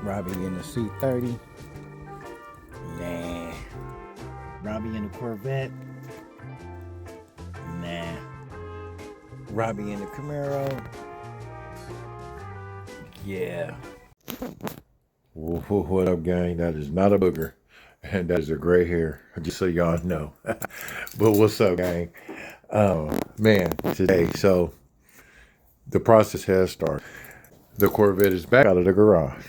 Robbie in the C30. Nah. Robbie in the Corvette. Nah. Robbie in the Camaro. Yeah. What up, gang? That is not a booger. And that is a gray hair, just so y'all know. But what's up, gang? Man, today, so the process has started. The Corvette is back out of the garage.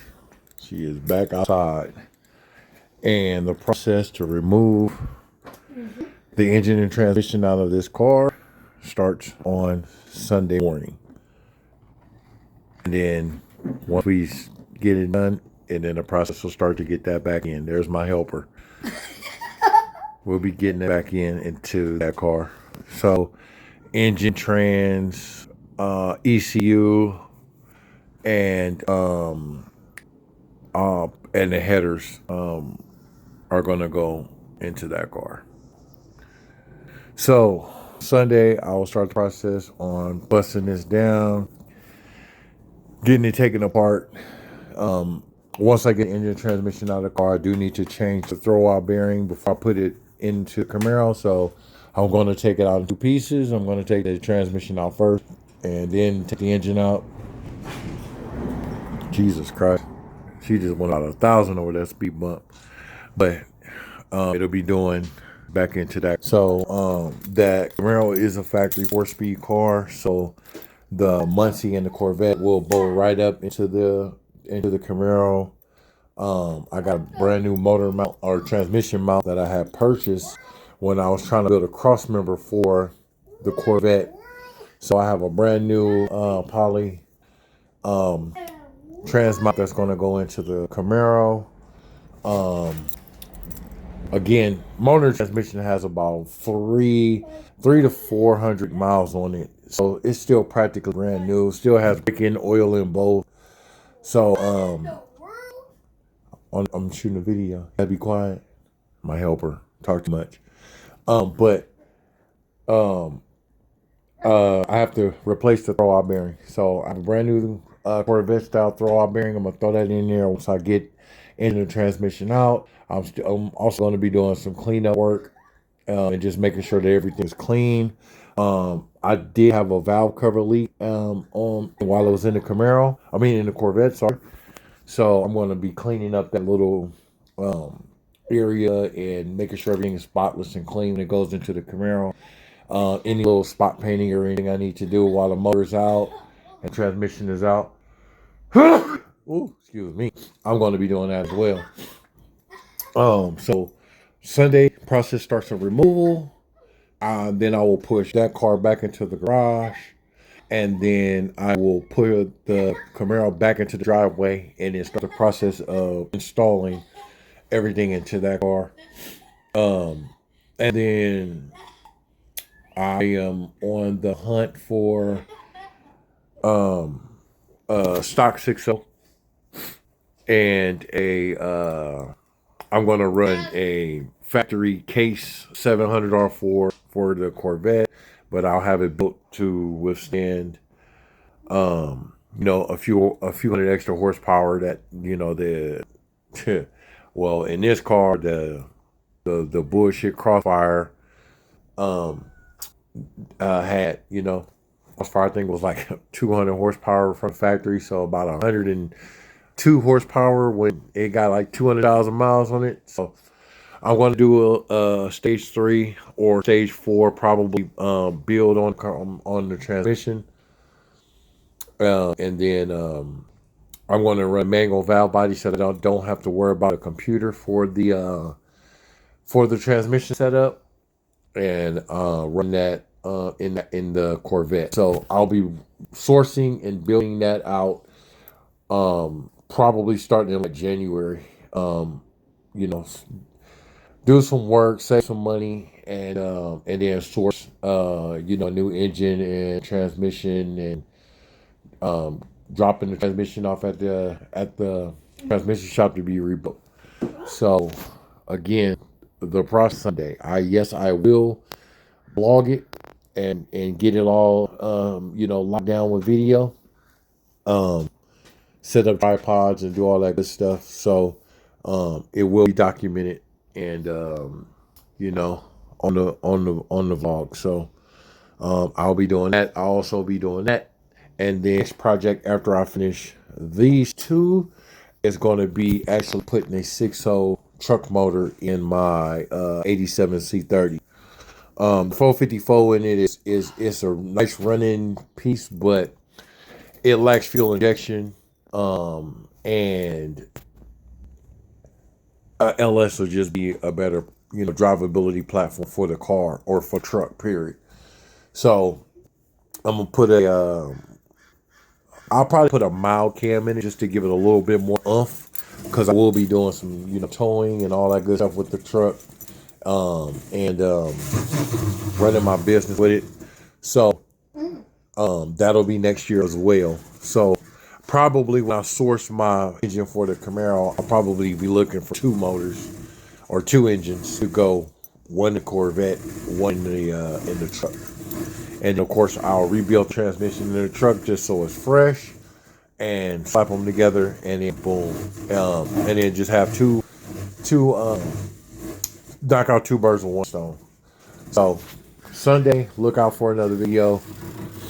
She is back outside. And the process to remove the engine and transmission out of this car starts on Sunday morning. And then once we get it done, and then the process will start to get that back in. There's my helper. We'll be getting it back into that car. So engine, trans, ECU, and the headers are gonna go into that car. So Sunday I will start the process on busting this down, getting it taken apart. Once I get the engine transmission out of the car, I do need to change the throwout bearing before I put it into the Camaro. So I'm going to take it out in two pieces. I'm going to take the transmission out first and then take the engine out. Jesus Christ. She just went out 1,000 over that speed bump. But it'll be doing back into that. So that Camaro is a factory 4-speed car. So the Muncie and the Corvette will bolt right up into the Camaro. I got a brand new motor mount or transmission mount that I had purchased when I was trying to build a cross member for the Corvette. So I have a brand new poly trans mount that's going to go into the Camaro. Again, motor transmission has about 300 to 400 miles on it. So it's still practically brand new. Still has brake-in oil in both. So I'm shooting a video. Gotta be quiet. My helper talk too much. I have to replace the throwout bearing. So I have a brand new Corvette style throwout bearing. I'm gonna throw that in there once I get engine transmission out. I'm also going to be doing some cleanup work and just making sure that everything's clean. I did have a valve cover leak on while I was in the Camaro. I mean in the Corvette, sorry. So I'm going to be cleaning up that little area and making sure everything is spotless and clean when it goes into the Camaro. Any little spot painting or anything I need to do while the motor's out and transmission is out. Ooh, excuse me. I'm going to be doing that as well. So Sunday process starts a removal. Then I will push that car back into the garage, and then I will put the Camaro back into the driveway, and then start the process of installing everything into that car. And then I am on the hunt for stock 6.0 and I'm going to run a factory case 700 R4 for the Corvette, but I'll have it built to withstand, a few hundred extra horsepower that, well, in this car, the bullshit Crossfire, had, Crossfire, I think was like 200 horsepower from factory. So about 102 horsepower when it got like 200,000 miles on it. So I'm going to do a stage 3 or stage 4, probably build on the transmission, and then I'm going to run manual valve body so that I don't have to worry about a computer for the transmission setup, and run that in the Corvette. So I'll be sourcing and building that out, probably starting in like January. Do some work, save some money, and then source new engine and transmission, and dropping the transmission off at the transmission shop to be rebuilt. So again, the process Sunday. I will blog it and get it all locked down with video. set up tripods and do all that good stuff. So it will be documented and you know, on the vlog. So I'll be doing that. I'll also be doing that. And the next project after I finish these two is going to be actually putting a 6.0 truck motor in my 87 C30. 454 in it is it's a nice running piece, but it lacks fuel injection. And LS will just be a better, you know, drivability platform for the car or for truck, period. So I'm gonna put I'll probably put a mild cam in it just to give it a little bit more oomph, because I will be doing some, you know, towing and all that good stuff with the truck, and running my business with it. So that'll be next year as well. So probably when I source my engine for the Camaro, I'll probably be looking for two motors or two engines to go, one in the Corvette, one in the truck. And of course, I'll rebuild the transmission in the truck just so it's fresh, and slap them together, and then boom, and then just have two, knock out two birds with one stone. So Sunday, look out for another video,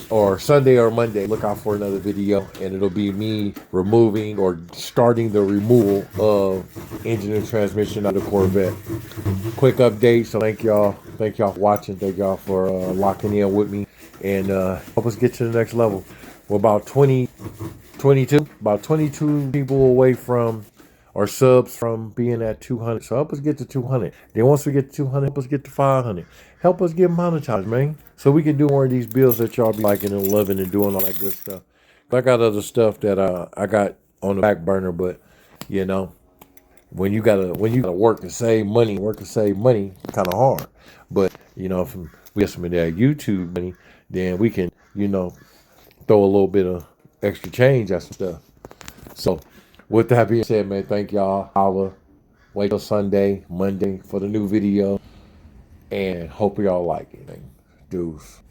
or Sunday or Monday, look out for another video, and it'll be me removing or starting the removal of engine and transmission out of the Corvette. Quick update. So thank y'all for watching. Thank y'all for locking in with me, and help us get to the next level. We're about 22 people away from, or subs from, being at 200. So help us get to 200. Then once we get to 200, help us get to 500. Help us get monetized, man, so we can do more of these bills that y'all be liking and loving and doing all that good stuff. I got other stuff that I got on the back burner, but you know, when you gotta work to save money, kind of hard. But you know, if we get some of that YouTube money, then we can, you know, throw a little bit of extra change at some stuff. So with that being said, man, thank y'all. Holla. Wait till Sunday, Monday for the new video, and hope y'all like it. Dudes.